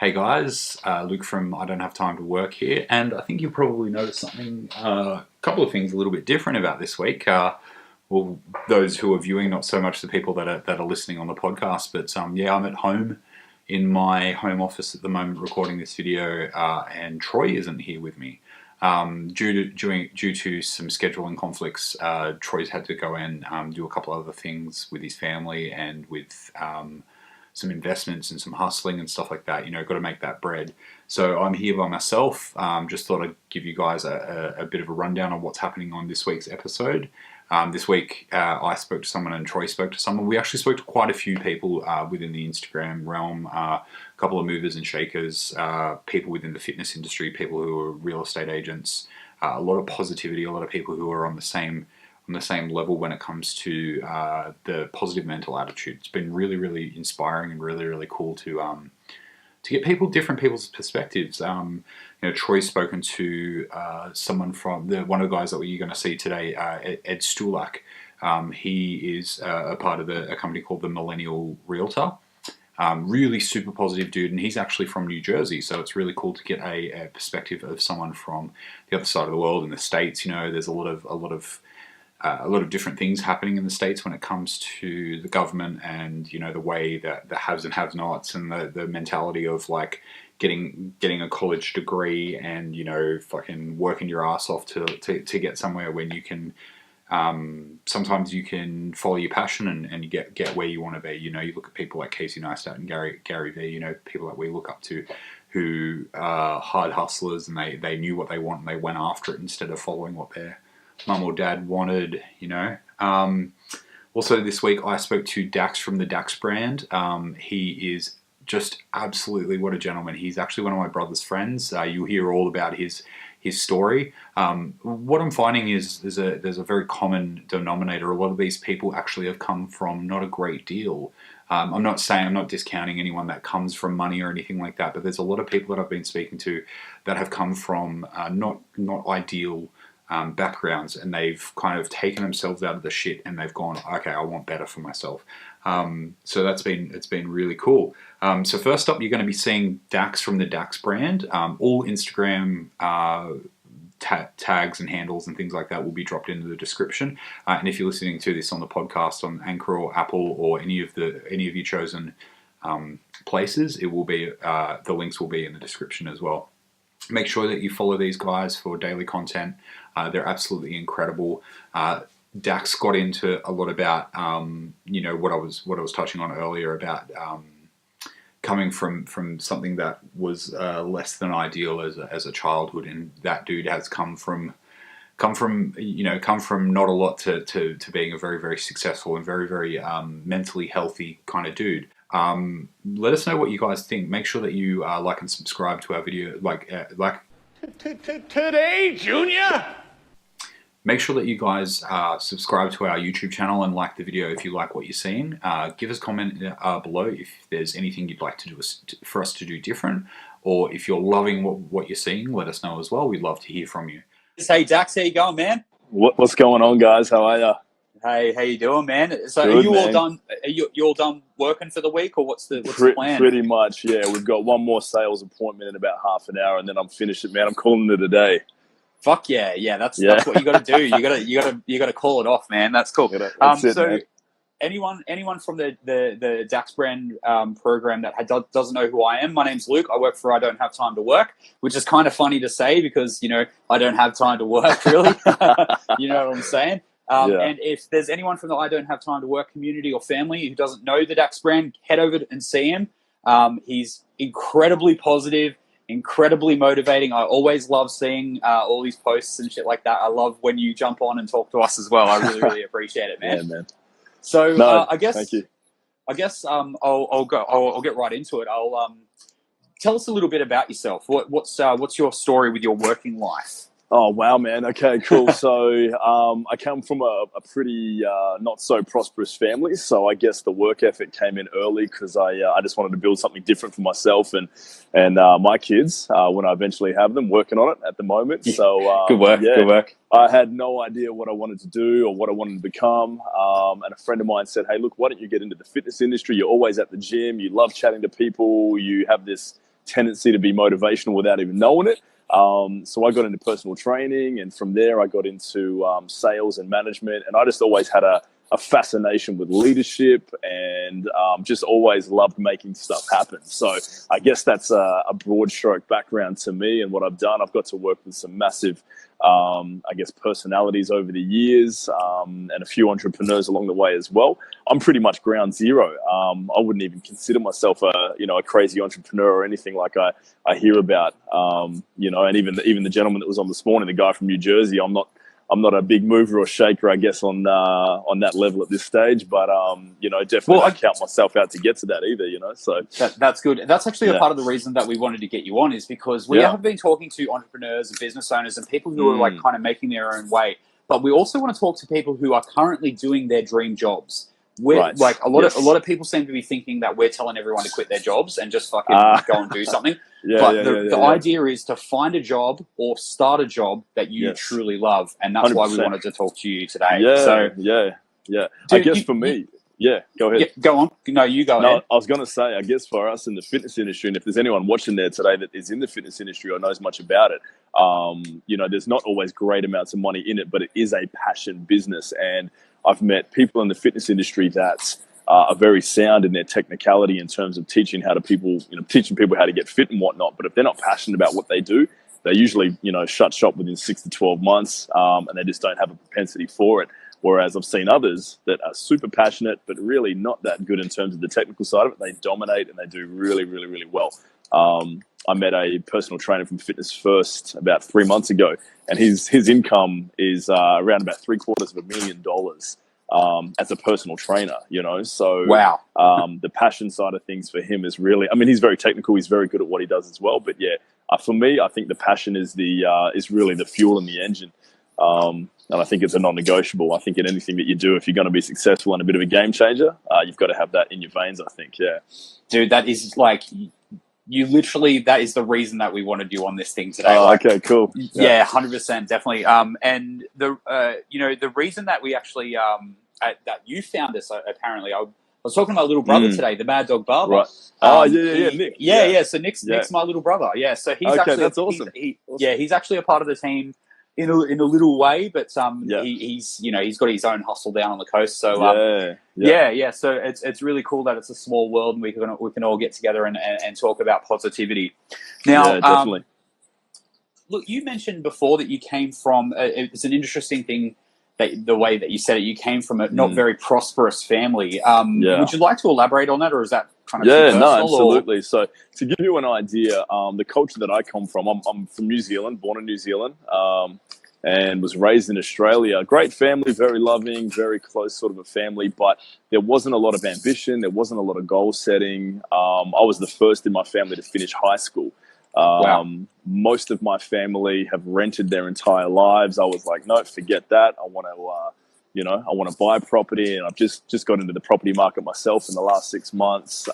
Hey guys, Luke from I Don't Have Time to Work here, and I think you'll probably notice something, a couple of things a little bit different about this week. Well, those who are viewing, not so much the people that are listening on the podcast, but I'm at home in my home office at the moment recording this video, and Troy isn't here with me. Due to some scheduling conflicts, Troy's had to go and do a couple other things with his family and with some investments and some hustling and stuff like that. Got to make that bread. So I'm here by myself. Just thought I'd give you guys a bit of a rundown on what's happening on this week's episode. This week, I spoke to someone and Troy spoke to someone. We actually spoke to quite a few people within the Instagram realm, a couple of movers and shakers, people within the fitness industry, people who are real estate agents, a lot of positivity, a lot of people who are on the same level when it comes to the positive mental attitude. It's been really, really inspiring and really, really cool to get different people's perspectives. Troy's spoken to someone from one of the guys that you're going to see today, Ed Stulak. He is a part of a company called the Millenial Realtor. Really super positive dude, and he's actually from New Jersey, so it's really cool to get a perspective of someone from the other side of the world. In the States, there's a lot of different things happening in the States when it comes to the government and, the way that the haves and have-nots and the mentality of like getting a college degree and, fucking working your ass off to get somewhere when you can, sometimes you can follow your passion and you get where you want to be. You look at people like Casey Neistat and Gary Vee, people that we look up to who are hard hustlers and they knew what they want and they went after it instead of following what their mum or dad wanted, Also this week I spoke to Dax from the Dax Brand. He is just absolutely what a gentleman. He's actually one of my brother's friends. You'll hear all about his story. What I'm finding is there's a very common denominator. A lot of these people actually have come from not a great deal. I'm not discounting anyone that comes from money or anything like that, but there's a lot of people that I've been speaking to that have come from not ideal backgrounds, and they've kind of taken themselves out of the shit and they've gone, okay, I want better for myself. So it's been really cool. So first up, you're going to be seeing Dax from the Dax Brand. All Instagram tags and handles and things like that will be dropped into the description. And if you're listening to this on the podcast on Anchor or Apple or any of your chosen places, it will be the links will be in the description as well. Make sure that you follow these guys for daily content. They're absolutely incredible. Dax got into a lot about what I was touching on earlier about coming from something that was less than ideal as a childhood, and that dude has come from not a lot to being a very, very successful and very, very mentally healthy kind of dude. Let us know what you guys think. Make sure that you like and subscribe to our video. Today, Junior. Make sure that you guys subscribe to our YouTube channel and like the video if you like what you're seeing. Give us a comment below if there's anything you'd like to do for us to do different, or if you're loving what you're seeing, let us know as well. We'd love to hear from you. Hey Dax, how you going, man? What's going on, guys? How are you? Hey, how you doing, man? So Good, are you man. all done? Are you all done working for the week, or what's the plan? Pretty much, yeah. We've got one more sales appointment in about half an hour, and then I'm finished it, man. I'm calling it a day. Fuck yeah. That's what you got to do. You got to call it off, man. That's cool. That's it, so man. anyone from the Dax Brand program that doesn't know who I am, my name's Luke. I work for I Don't Have Time to Work, which is kind of funny to say because I don't have time to work really. You know what I'm saying? And if there's anyone from the I Don't Have Time to Work community or family who doesn't know the Dax Brand, head over and see him. He's incredibly positive, incredibly motivating. I always love seeing all these posts and shit like that. I love when you jump on and talk to us as well. I really, really appreciate it, man. Yeah, man. So I guess thank you. I'll get right into it. Tell us a little bit about yourself. What's your story with your working life? Oh, wow, man. Okay, cool. So I come from a pretty not so prosperous family. So I guess the work ethic came in early because I just wanted to build something different for myself and my kids when I eventually have them, working on it at the moment. So Good work. I had no idea what I wanted to do or what I wanted to become. And a friend of mine said, hey, look, why don't you get into the fitness industry? You're always at the gym. You love chatting to people. You have this tendency to be motivational without even knowing it. So I got into personal training, and from there I got into sales and management. And I just always had a fascination with leadership, and just always loved making stuff happen. So I guess that's a broad stroke background to me and what I've done. I've got to work with some massive, I guess, personalities over the years, and a few entrepreneurs along the way as well. I'm pretty much ground zero. I wouldn't even consider myself a crazy entrepreneur or anything like I hear about. And even the gentleman that was on this morning, the guy from New Jersey, I'm not a big mover or shaker, I guess, on that level at this stage. But definitely don't count myself out to get to that either. So that's good. That's actually a part of the reason that we wanted to get you on, is because we have been talking to entrepreneurs and business owners and people who are like kind of making their own way. But we also want to talk to people who are currently doing their dream jobs. Like a lot of people seem to be thinking that we're telling everyone to quit their jobs and just fucking go and do something. The idea is to find a job or start a job that you truly love, and that's 100%. Why we wanted to talk to you today. Dude, I guess for me, go ahead. Yeah, go on. No, you go ahead. I was going to say, I guess for us in the fitness industry, and if there's anyone watching there today that is in the fitness industry or knows much about it, there's not always great amounts of money in it, but it is a passion business. And I've met people in the fitness industry that are very sound in their technicality in terms of teaching people how to get fit and whatnot. But if they're not passionate about what they do, they usually, shut shop within 6 to 12 months, and they just don't have a propensity for it. Whereas I've seen others that are super passionate, but really not that good in terms of the technical side of it. They dominate and they do really, really, really well. I met a personal trainer from Fitness First about 3 months ago, and his income is around about $750,000 as a personal trainer. So wow. The passion side of things for him is really, he's very technical. He's very good at what he does as well. But for me, I think the passion is is really the fuel in the engine. And I think it's a non-negotiable. I think in anything that you do, if you're going to be successful and a bit of a game changer, you've got to have that in your veins, I think. Yeah. Dude, that is like, that is the reason that we wanted you on this thing today. Okay, cool. Yeah, 100%, definitely. And the reason that we actually, that you found us, apparently, I was talking to my little brother today, the Mad Dog Barber. Right. Nick. Yeah. So Nick's my little brother. Yeah. So he's actually, that's awesome. He's actually a part of the team in a little way, but he's got his own hustle down on the coast. So So it's really cool that it's a small world and we can all get together and talk about positivity. Now, definitely. Look, you mentioned before that you came from. It's an interesting thing that the way that you said it. You came from a not very prosperous family. Would you like to elaborate on that, or is that kind of too personal, absolutely. So to give you an idea, the culture that I come from, I'm from New Zealand, born in New Zealand, and was raised in Australia. Great family, very loving, very close sort of a family, but there wasn't a lot of ambition. There wasn't a lot of goal setting. I was the first in my family to finish high school. Most of my family have rented their entire lives. I was like, no, forget that. I want to buy property, and I've just got into the property market myself in the last 6 months.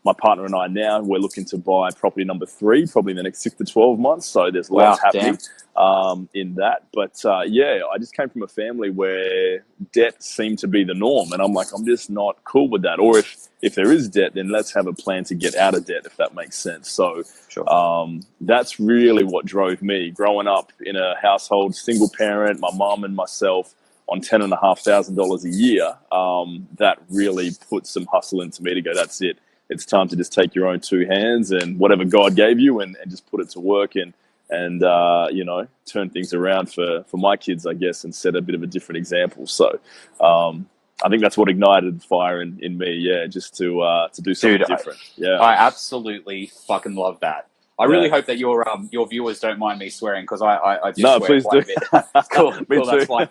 My partner and I now, we're looking to buy property number 3, probably in the next 6 to 12 months. So there's lots happening in that. But I just came from a family where debt seemed to be the norm. And I'm like, I'm just not cool with that. Or if there is debt, then let's have a plan to get out of debt, if that makes sense. So that's really what drove me. Growing up in a household, single parent, my mom and myself, on $10,500 a year, that really put some hustle into me to go, that's it. It's time to just take your own 2 hands and whatever God gave you and just put it to work and turn things around for my kids, I guess, and set a bit of a different example. So I think that's what ignited the fire in me, just to do something different. I absolutely fucking love that. I really hope that your viewers don't mind me swearing, because I do swear please quite do. a bit. Cool, that's fine.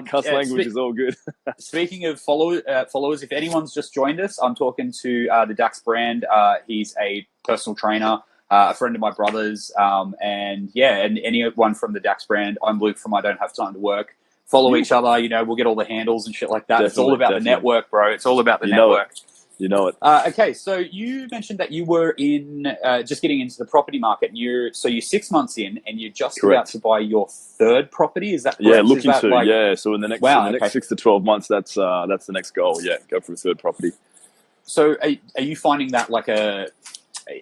Cuss language is all good. Speaking of followers, if anyone's just joined us, I'm talking to the Dax Brand. He's a personal trainer, a friend of my brother's, and anyone from the Dax Brand. I'm Luke from I Don't Have Time to Work. Follow each other, we'll get all the handles and shit like that. It's all about the network, bro. It's all about the network. You know it. Okay, so you mentioned that you were in just getting into the property market. You're 6 months in, and you're just about to buy your 3rd property. Is that correct? Yeah, looking to. So in the next 6 to 12 months, that's the next goal. Yeah, go for a 3rd property. So are you finding that like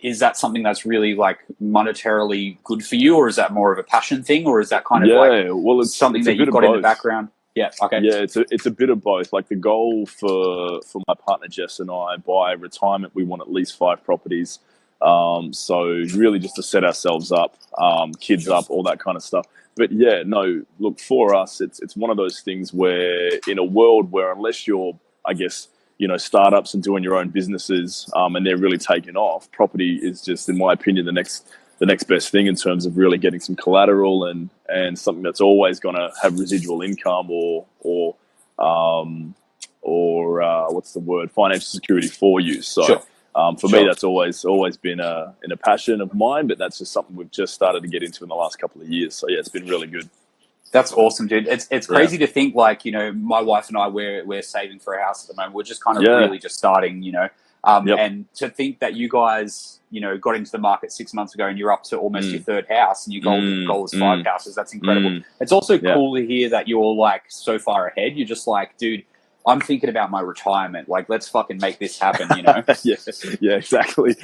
is that something that's really like monetarily good for you, or is that more of a passion thing, or is that kind of well, it's something it's that a bit you've of got in the both. background? Yeah. Okay. Yeah, it's a bit of both. Like the goal for my partner Jess and I, by retirement, we want at least 5 properties. So really just to set ourselves up, kids Sure. up, all that kind of stuff. But yeah, no, look, for us, it's one of those things where in a world where unless you're, I guess, startups and doing your own businesses, and they're really taking off, property is just, in my opinion, the next best thing in terms of really getting some collateral and something that's always going to have residual income or what's the word, financial security for you. So Sure. for me, that's always been a passion of mine, but that's just something we've just started to get into in the last couple of years. So yeah, it's been really good. That's awesome, dude. It's crazy to think, like, my wife and I, we're saving for a house at the moment. We're just kind of really just starting, and to think that you guys, got into the market 6 months ago and you're up to almost your 3rd house and your goal is 5 houses. That's incredible. It's also cool to hear that you're like so far ahead. You're just like, dude, I'm thinking about my retirement. Like, let's fucking make this happen, yeah, exactly.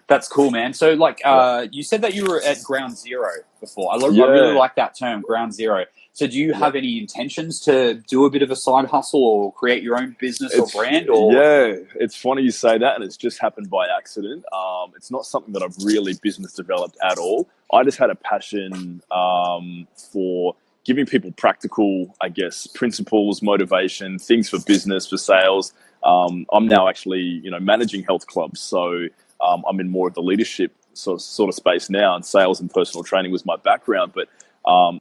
That's cool, man. So, like, you said that you were at ground zero before. I really like that term, ground zero. So, do you have any intentions to do a bit of a side hustle or create your own business or brand? Or it's funny you say that, and it's just happened by accident. It's not something that I've really business developed at all. I just had a passion for giving people practical, I guess, principles, motivation, things for business, for sales. I'm now actually, managing health clubs. So I'm in more of the leadership sort of space now, and sales and personal training was my background. But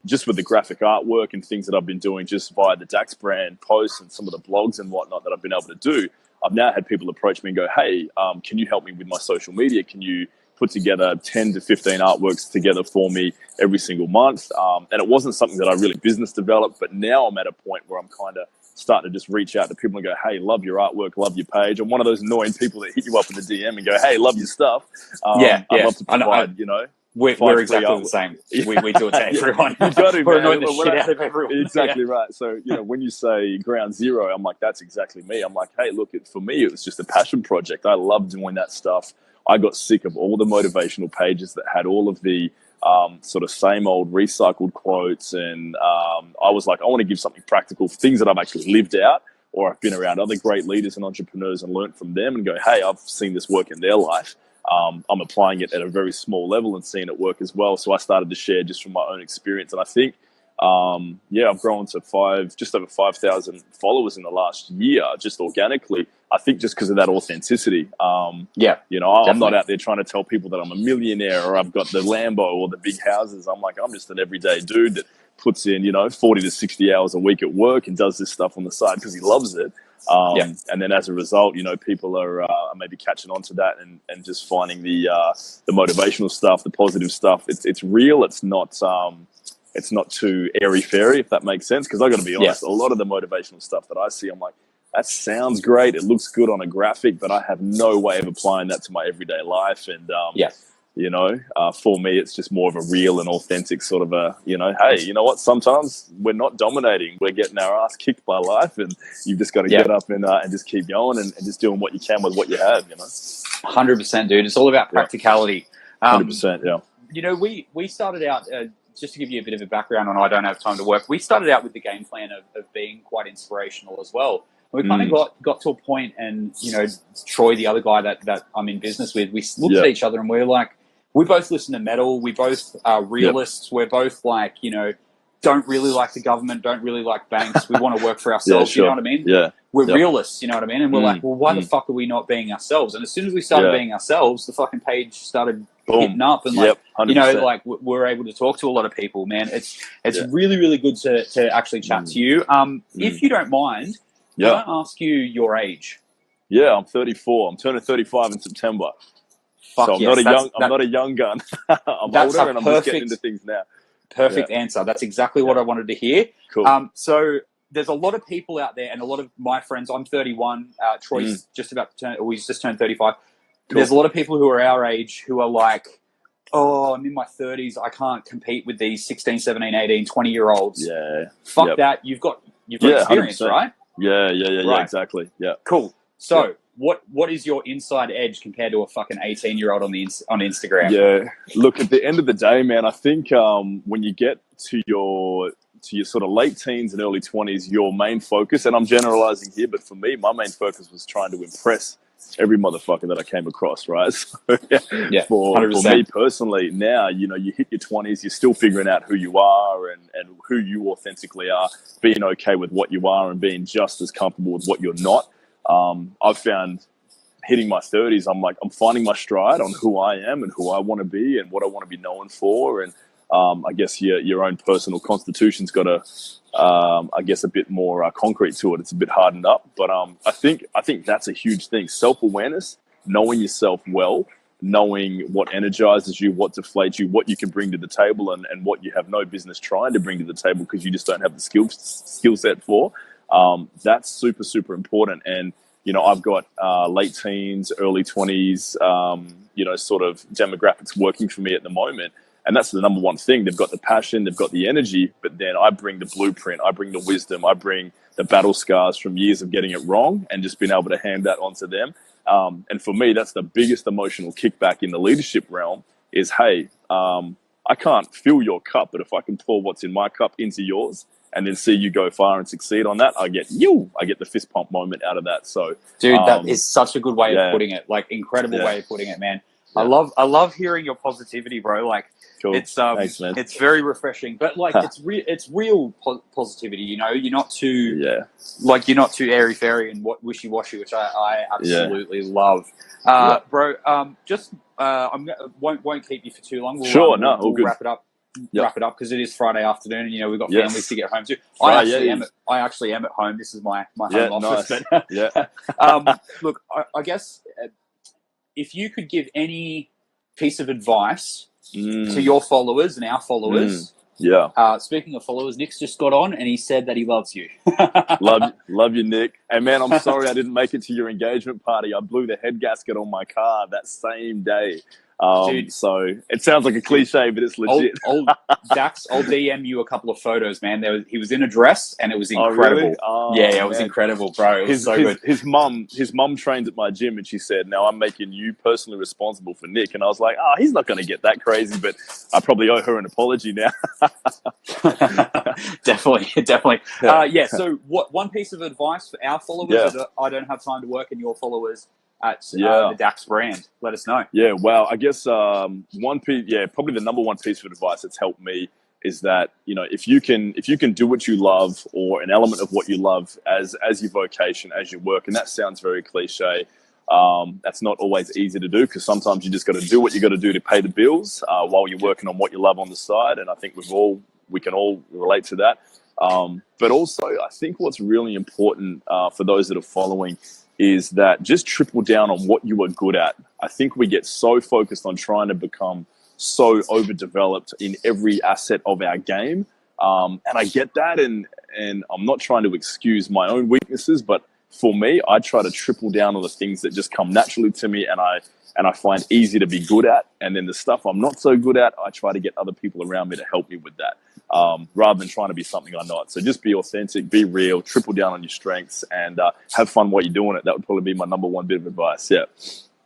just with the graphic artwork and things that I've been doing just via the Dax Brand posts and some of the blogs and whatnot that I've been able to do, I've now had people approach me and go, hey, can you help me with my social media? Can you put together 10 to 15 artworks together for me every single month? And it wasn't something that I really business developed, but now I'm at a point where I'm kind of starting to just reach out to people and go, hey, love your artwork, love your page. I'm one of those annoying people that hit you up in the DM and go, hey, love your stuff. I'd love to provide, we're exactly the same. We do it to everyone. You got to, we're man. annoying the shit out of everyone. Exactly right. So, when you say ground zero, I'm like, that's exactly me. I'm like, hey, look, for me, it was just a passion project. I love doing that stuff. I got sick of all the motivational pages that had all of the sort of same old recycled quotes. And I was like, I want to give something practical, things that I've actually lived out, or I've been around other great leaders and entrepreneurs and learned from them and go, hey, I've seen this work in their life. I'm applying it at a very small level and seeing it work as well. So I started to share just from my own experience. And I think, I've grown to just over 5,000 followers in the last year, just organically. I think just because of that authenticity. I'm not out there trying to tell people that I'm a millionaire or I've got the Lambo or the big houses. I'm just an everyday dude that puts in, 40 to 60 hours a week at work and does this stuff on the side because he loves it. And then as a result, people are maybe catching on to that and just finding the motivational stuff, the positive stuff. It's real. It's not too airy-fairy, if that makes sense. Because I got to be honest, a lot of the motivational stuff that I see, I'm like, that sounds great. It looks good on a graphic, but I have no way of applying that to my everyday life. And, for me, it's just more of a real and authentic sort of hey, you know what? Sometimes we're not dominating. We're getting our ass kicked by life, and you've just got to get up and just keep going and just doing what you can with what you have, 100%, dude. It's all about practicality. 100%, yeah. We started out... just to give you a bit of a background on I Don't Have Time to Work, we started out with the game plan of being quite inspirational as well. We kind of got to a point, and, Troy, the other guy that I'm in business with, we looked at each other and we're like, we both listen to metal. We both are realists. We're both like, don't really like the government, don't really like banks. We want to work for ourselves, you know what I mean? Yeah. We're realists, you know what I mean? And we're like, well, why the fuck are we not being ourselves? And as soon as we started being ourselves, the fucking page started hitting up, and we're able to talk to a lot of people, man. It's really, really good to actually chat to you. If you don't mind, can I ask you your age? Yeah, I'm 34. I'm turning 35 in September. Fuck so I'm not a young gun. I'm older and I'm just getting into things now. Perfect answer. That's exactly what I wanted to hear. Cool. So there's a lot of people out there, and a lot of my friends. I'm 31. Troy's just about to turn, or he's just turned 35. Cool. There's a lot of people who are our age who are like, oh, I'm in my 30s. I can't compete with these 16, 17, 18, 20-year-olds. Yeah. Fuck that. You've got experience, 100%. Right? Yeah, exactly. Yeah. Cool. So what is your inside edge compared to a fucking 18-year-old on Instagram? Yeah, look, at the end of the day, man, I think when you get to your sort of late teens and early 20s, your main focus, and I'm generalizing here, but for me, my main focus was trying to impress every motherfucker that I came across, right? So, Yeah, for 100%. me personally, now, you know, you hit your 20s, you're still figuring out who you are and who you authentically are, being okay with what you are and being just as comfortable with what you're not. I've found hitting my 30s, I'm finding my stride on who I am and who I want to be and what I want to be known for. And I guess your own personal constitution's got I guess a bit more concrete to it. It's a bit hardened up, but I think that's a huge thing. Self-awareness, knowing yourself well, knowing what energizes you, what deflates you, what you can bring to the table, and what you have no business trying to bring to the table because you just don't have the skill set for. That's super, super important. And you know, I've got late teens, early 20s, you know, sort of demographics working for me at the moment. And that's the number one thing. They've got the passion, they've got the energy, but then I bring the blueprint, I bring the wisdom, I bring the battle scars from years of getting it wrong and just being able to hand that onto them. And for me, that's the biggest emotional kickback in the leadership realm is, hey, I can't fill your cup, but if I can pour what's in my cup into yours, and then see you go far and succeed on that, I get the fist pump moment out of that. So, dude, that is such a good way of putting it. Like, incredible way of putting it, man. Yeah. I love hearing your positivity, bro. Like, cool. It's Thanks, man. It's very refreshing. But like, it's real positivity. You know, you're not too you're not too airy fairy and wishy washy, which I absolutely love. Bro, won't keep you for too long. We'll wrap it up. Wrap it up because it is Friday afternoon and you know we've got families to get home to. I actually am at home. This is my home office. Nice. But look, I guess if you could give any piece of advice to your followers and our followers. Speaking of followers, Nick's just got on and he said that he loves you. love you, Nick. And man, I'm sorry I didn't make it to your engagement party. I blew the head gasket on my car that same day. Dude, so it sounds like a cliche, but it's legit. Old Dax, I'll DM you a couple of photos, man. He was in a dress and it was incredible. Oh, really? Yeah, it was incredible, bro. It was so good. His mum trained at my gym and she said, "Now I'm making you personally responsible for Nick." And I was like, he's not going to get that crazy, but I probably owe her an apology now. Definitely. So one piece of advice for our followers that I don't have time to work and your followers at the Dax Brand, let us know. Yeah, wow. I guess one piece, probably the number one piece of advice that's helped me is that, you know, if you can do what you love or an element of what you love as your vocation, as your work, and that sounds very cliche. That's not always easy to do because sometimes you just got to do what you got to do to pay the bills while you're working on what you love on the side. And I think we can all relate to that. But also, I think what's really important for those that are following is that just triple down on what you are good at. I think we get so focused on trying to become so overdeveloped in every asset of our game. And I get that. And I'm not trying to excuse my own weaknesses, but for me, I try to triple down on the things that just come naturally to me and I find easy to be good at. And then the stuff I'm not so good at, I try to get other people around me to help me with that. Rather than trying to be something I'm not. So just be authentic, be real, triple down on your strengths, and have fun while you're doing it. That would probably be my number one bit of advice. Yeah.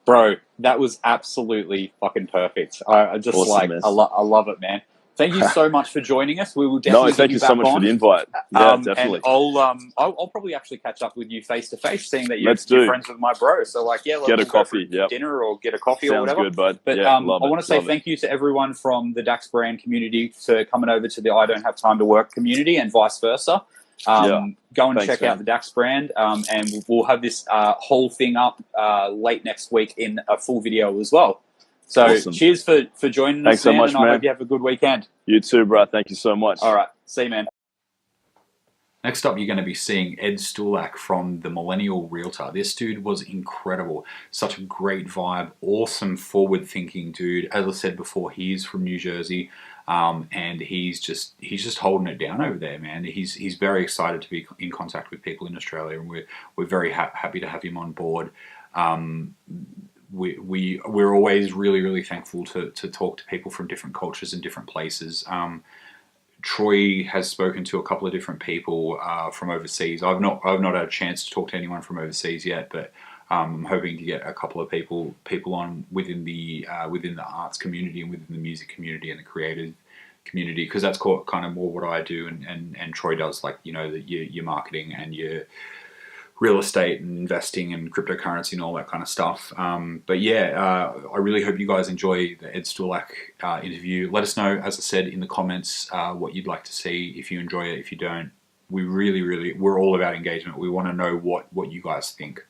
Bro, that was absolutely fucking perfect. I just awesome, I love it, man. Thank you so much for joining us. We will definitely thank you so much for the invite. Yeah, definitely. And I'll probably actually catch up with you face to face, seeing that you're friends with my bro. So like, get a coffee, dinner or get a coffee Sounds or whatever. Good, bud. But I want to say thank you to everyone from the Dax Brand community for coming over to the I Don't Have Time to Work community and vice versa. Go and check out the Dax Brand, and we'll have this whole thing up late next week in a full video as well. So awesome. Cheers for joining us, so much, and I hope you have a good weekend. You too, bro. Thank you so much. All right. See you, man. Next up, you're going to be seeing Ed Stulak from the Millenial Realtor. This dude was incredible. Such a great vibe. Awesome, forward-thinking dude. As I said before, he's from New Jersey, and he's just holding it down over there, man. He's very excited to be in contact with people in Australia, and we're very happy to have him on board. We're always really, really thankful to talk to people from different cultures and different places. Troy has spoken to a couple of different people from overseas. I've not had a chance to talk to anyone from overseas yet, but I'm hoping to get a couple of people on within the arts community and within the music community and the creative community, because that's kind of more what I do, and Troy does, like, you know, your marketing and your real estate and investing and cryptocurrency and all that kind of stuff. But yeah, I really hope you guys enjoy the Ed Stulak interview. Let us know, as I said, in the comments what you'd like to see, if you enjoy it, if you don't. We're all about engagement. We want to know what you guys think.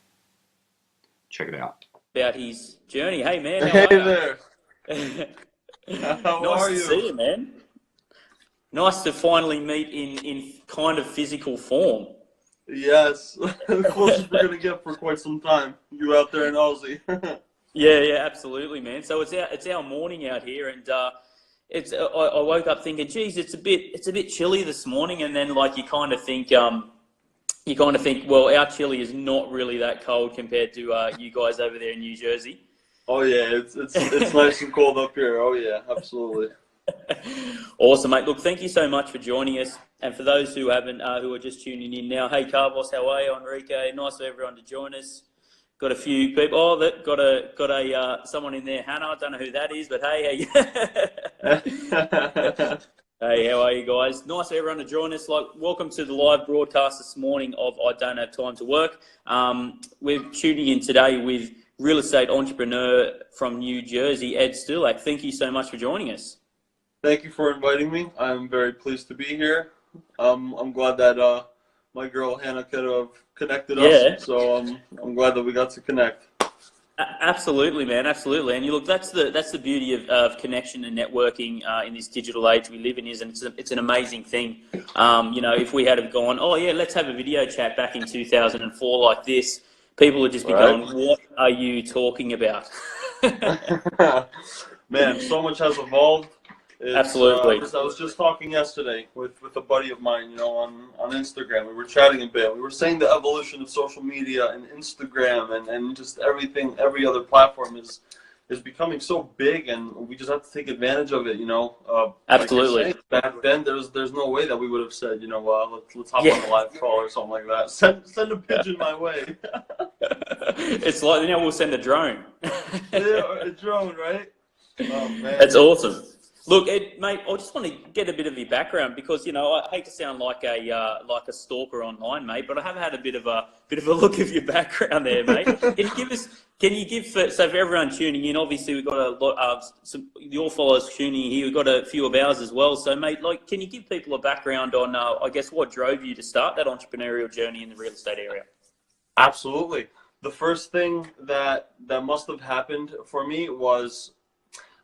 Check it out. About his journey. Hey man, Hey there. How nice are to you? see you, man. Nice to finally meet in kind of physical form. Yes, the closest we're gonna get for quite some time. You out there in Aussie? Yeah, absolutely, man. So it's our morning out here, and I woke up thinking, geez, it's a bit chilly this morning, and then like you kind of think, well, our chilly is not really that cold compared to you guys over there in New Jersey. Oh yeah, it's nice and cold up here. Oh yeah, absolutely. Awesome, mate. Look, thank you so much for joining us. And for those who haven't, who are just tuning in now, hey, Carlos, how are you? Enrique, nice for everyone to join us. Got a few people. Oh, that got a someone in there, Hannah. I don't know who that is, but hey. Hey, how are you guys? Nice for everyone to join us. Welcome to the live broadcast this morning of I Don't Have Time to Work. We're tuning in today with real estate entrepreneur from New Jersey, Ed Stulak. Thank you so much for joining us. Thank you for inviting me. I'm very pleased to be here. I'm glad that my girl Hannah could have connected us. So I'm glad that we got to connect. Absolutely, man. Absolutely. And you look, that's the beauty of connection and networking in this digital age we live in, and it's an amazing thing. You know, if we had have gone, oh yeah, let's have a video chat back in 2004 like this, people would just be going, what are you talking about? Man, so much has evolved. Absolutely. I was just talking yesterday with a buddy of mine, you know, on Instagram. We were chatting a bit. We were saying the evolution of social media and Instagram and just everything, every other platform is becoming so big, and we just have to take advantage of it, you know. Absolutely. Like back then, there's no way that we would have said, you know, let's hop on a live call or something like that. Send a pigeon my way. It's like now we'll send a drone. Yeah, a drone, right? Oh man, that's awesome. Look, Ed, mate, I just want to get a bit of your background because, you know, I hate to sound like a stalker online, mate, but I have had a bit of a look of your background there, mate. Can you give so for everyone tuning in, obviously we've got a lot of your followers tuning in here. We've got a few of ours as well. So, mate, like, can you give people a background on, I guess, what drove you to start that entrepreneurial journey in the real estate area? Absolutely. The first thing that must have happened for me was,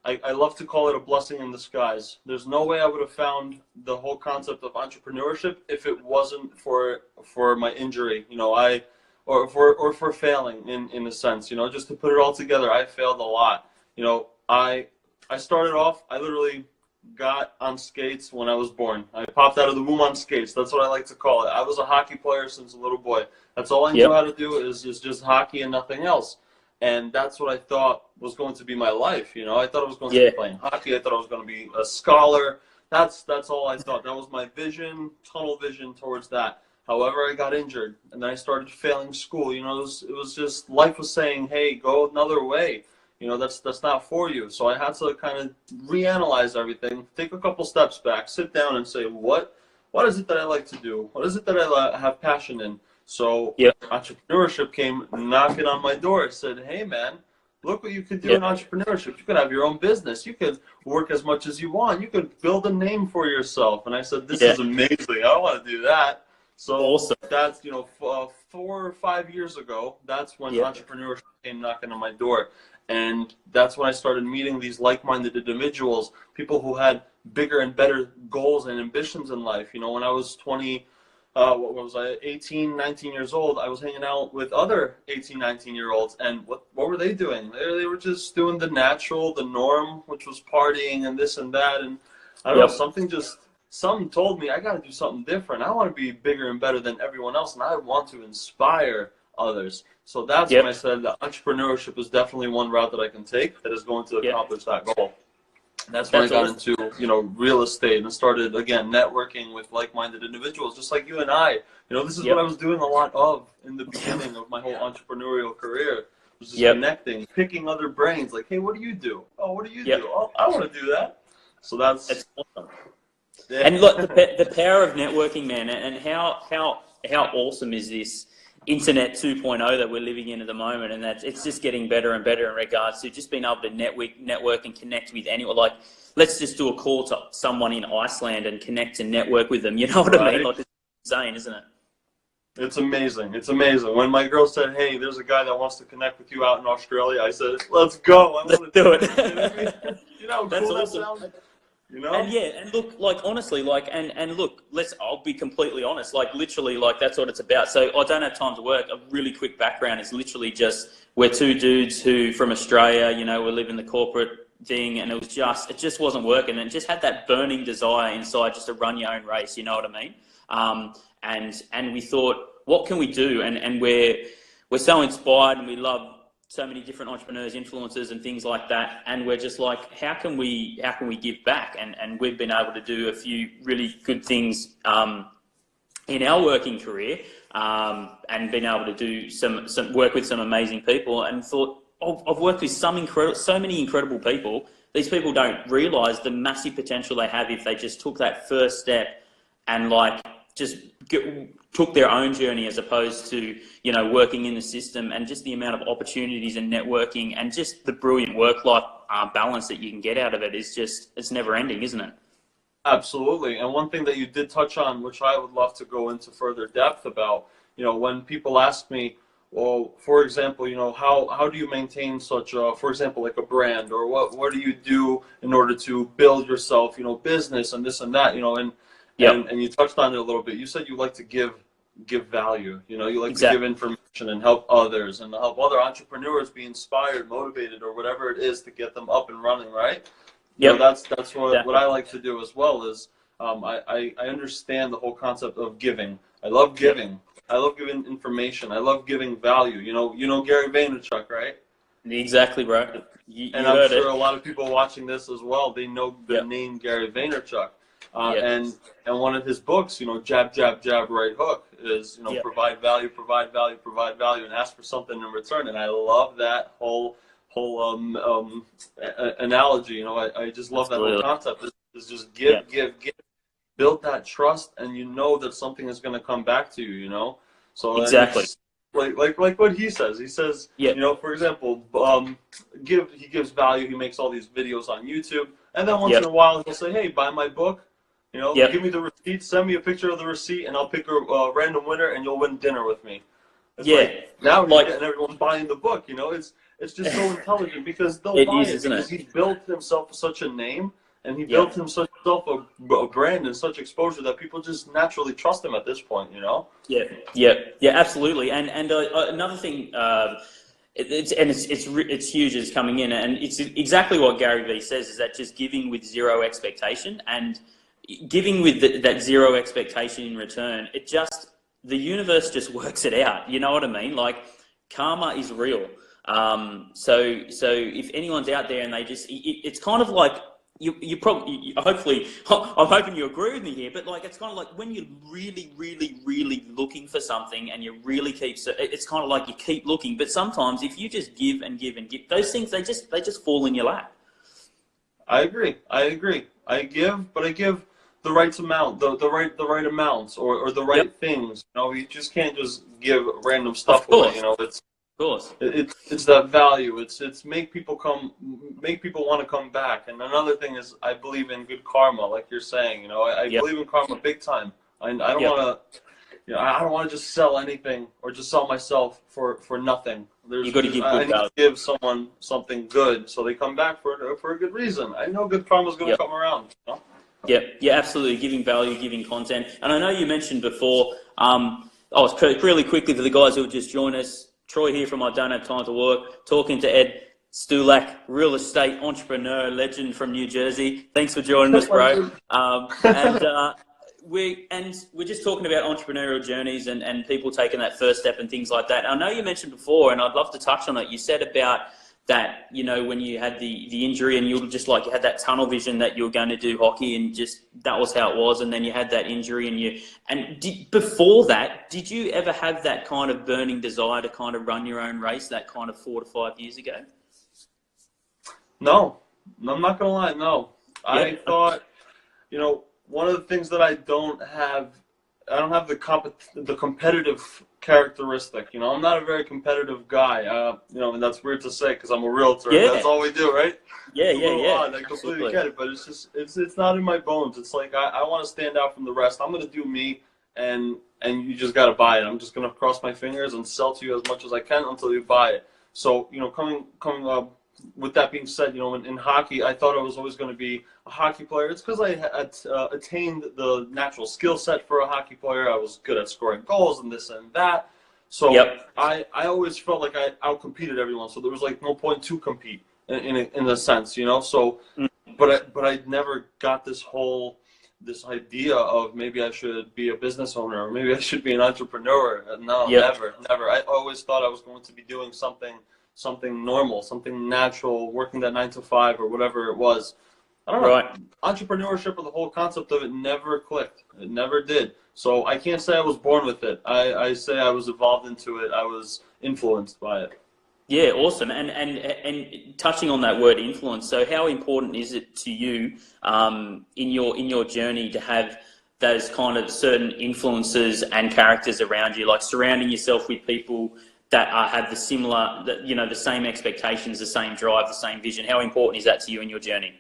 I love to call it a blessing in disguise. There's no way I would have found the whole concept of entrepreneurship if it wasn't for my injury, you know, or for failing in a sense, you know, just to put it all together. I failed a lot. You know, I started off, I literally got on skates when I was born. I popped out of the womb on skates. That's what I like to call it. I was a hockey player since a little boy. That's all I knew how to do is just hockey and nothing else. And that's what I thought was going to be my life. You know, I thought I was going to be playing hockey. I thought I was going to be a scholar. That's all I thought. That was my vision, tunnel vision towards that. However, I got injured, and then I started failing school. You know, it was just life was saying, "Hey, go another way." You know, that's not for you. So I had to kind of reanalyze everything, take a couple steps back, sit down, and say, what is it that I like to do? What is it that I have passion in? So entrepreneurship came knocking on my door. It said, hey, man, look what you could do in entrepreneurship. You could have your own business. You could work as much as you want. You could build a name for yourself. And I said, this is amazing. I want to do that. So that's, you know, 4 or 5 years ago, that's when entrepreneurship came knocking on my door. And that's when I started meeting these like-minded individuals, people who had bigger and better goals and ambitions in life. You know, when I was 18, 19 years old, I was hanging out with other 18, 19-year-olds, and what were they doing? They were just doing the natural, the norm, which was partying and this and that, and I don't know, something told me I got to do something different. I want to be bigger and better than everyone else, and I want to inspire others. So that's when I said that entrepreneurship is definitely one route that I can take that is going to accomplish that goal. That's when I got awesome. into, real estate and started, again, networking with like-minded individuals, just like you and I. This is what I was doing a lot of in the beginning of my whole entrepreneurial career, was just connecting, picking other brains. Like, hey, what do you do? Oh, what do you do? Oh, I want to do that. So that's awesome. yeah. And look, the power of networking, man, and how awesome is this Internet 2.0 that we're living in at the moment, and that it's just getting better and better in regards to just being able to network and connect with anyone. Like, let's just do a call to someone in Iceland and connect and network with them. You know what I mean? Like, it's insane, isn't it? It's amazing. It's amazing. When my girl said, "Hey, there's a guy that wants to connect with you out in Australia," I said, "Let's go. Let's do it." That's cool awesome. That sounds. And look, like, honestly, like, and look, I'll be completely honest, like, literally, like, that's what it's about. So I don't have time to work. A really quick background is literally just, we're two dudes who, from Australia, we live in the corporate thing, and it just wasn't working, and just had that burning desire inside just to run your own race, you know what I mean? And we thought, what can we do? And we're so inspired, and we love so many different entrepreneurs, influencers, and things like that. And we're just like, how can we give back? And we've been able to do a few really good things in our working career, and been able to do some work with some amazing people. And thought, I've worked with so many incredible people. These people don't realise the massive potential they have if they just took that first step and took their own journey, as opposed to, working in the system, and just the amount of opportunities and networking and just the brilliant work-life balance that you can get out of it is it's never ending, isn't it? Absolutely. And one thing that you did touch on, which I would love to go into further depth about, when people ask me, well, for example, how do you maintain such for example, like a brand, or what do you do in order to build yourself, business and this and that, and you touched on it a little bit. You said you like to give value, you like to give information and help others, and help other entrepreneurs be inspired, motivated, or whatever it is to get them up and running, right? That's what I like to do as well. Is I understand the whole concept of giving. I love giving. I love giving information. I love giving value. You know Gary Vaynerchuk, right? Exactly, bro. And I'm sure a lot of people watching this as well, they know the name Gary Vaynerchuk. And one of his books, Jab, Jab, Jab, Right Hook, is, provide value, provide value, provide value, and ask for something in return. And I love that whole analogy. I just love that whole concept. Is just give, build that trust, and that something is going to come back to you. So exactly. Like what he says. He says, for example, he gives value. He makes all these videos on YouTube, and then once in a while he'll say, "Hey, buy my book. Give me the receipt. Send me a picture of the receipt, and I'll pick a random winner, and you'll win dinner with me." It's now he's getting everyone buying the book. It's just so intelligent, because they'll buy it because he built himself such a name, and he built himself a brand and such exposure that people just naturally trust him at this point. Yeah, absolutely. And another thing, it's huge. It's coming in, and it's exactly what Gary Vee says, is that just giving with zero expectation, and giving with that zero expectation in return, the universe just works it out. You know what I mean? Like, karma is real. So if anyone's out there and it's kind of like, you probably, hopefully, I'm hoping you agree with me here, but like, it's kind of like when you're really, really, really looking for something, and you really it's kind of like you keep looking, but sometimes if you just give and give and give, those things, they just fall in your lap. I agree. I give, but I give the right amount, the right amounts, or the right things. You just can't just give random stuff away. It's of course. It's that value. It's make people want to come back. And another thing is, I believe in good karma, like you're saying. I believe in karma big time. I don't want to. I don't want to just sell anything or just sell myself for nothing. You got to give I good need value. to give someone something good, so they come back for a good reason. I know good karma is going to come around. Yeah, absolutely. Giving value, giving content. And I know you mentioned before, really quickly for the guys who have just joined us, Troy here from I Don't Have Time to Work, talking to Ed Stulak, real estate entrepreneur, legend from New Jersey. Thanks for joining us, bro. We're just talking about entrepreneurial journeys and people taking that first step and things like that. I know you mentioned before, and I'd love to touch on it. You said about that, you know, when you had the injury and you were just like, you had that tunnel vision that you were going to do hockey and just that was how it was, and then you had that injury before that, did you ever have that kind of burning desire to kind of run your own race that kind of 4 to 5 years ago? No, I'm not going to lie, no. Yeah. I thought, you know, one of the things that I don't have the competitive characteristic. You know, I'm not a very competitive guy. You know, and that's weird to say because I'm a realtor. Yeah. That's all we do, right? Yeah. Odd. I completely get it, but it's just it's not in my bones. It's like I want to stand out from the rest. I'm gonna do me, and you just gotta buy it. I'm just gonna cross my fingers and sell to you as much as I can until you buy it. So, you know, coming with that being said, you know, in hockey, I thought I was always going to be a hockey player. It's because I had attained the natural skill set for a hockey player. I was good at scoring goals and this and that. So I always felt like I outcompeted everyone. So there was like no point to compete in a sense, you know. So, but I never got this idea of maybe I should be a business owner or maybe I should be an entrepreneur. No, never. I always thought I was going to be doing something normal, something natural, working that 9 to 5 or whatever it was. I don't know. Right. Entrepreneurship or the whole concept of it never clicked. It never did. So I can't say I was born with it. I say I was evolved into it. I was influenced by it. Yeah, awesome. And touching on that word influence, so how important is it to you in your journey to have those kind of certain influences and characters around you, like surrounding yourself with people that have the similar, the same expectations, the same drive, the same vision? How important is that to you in your journey?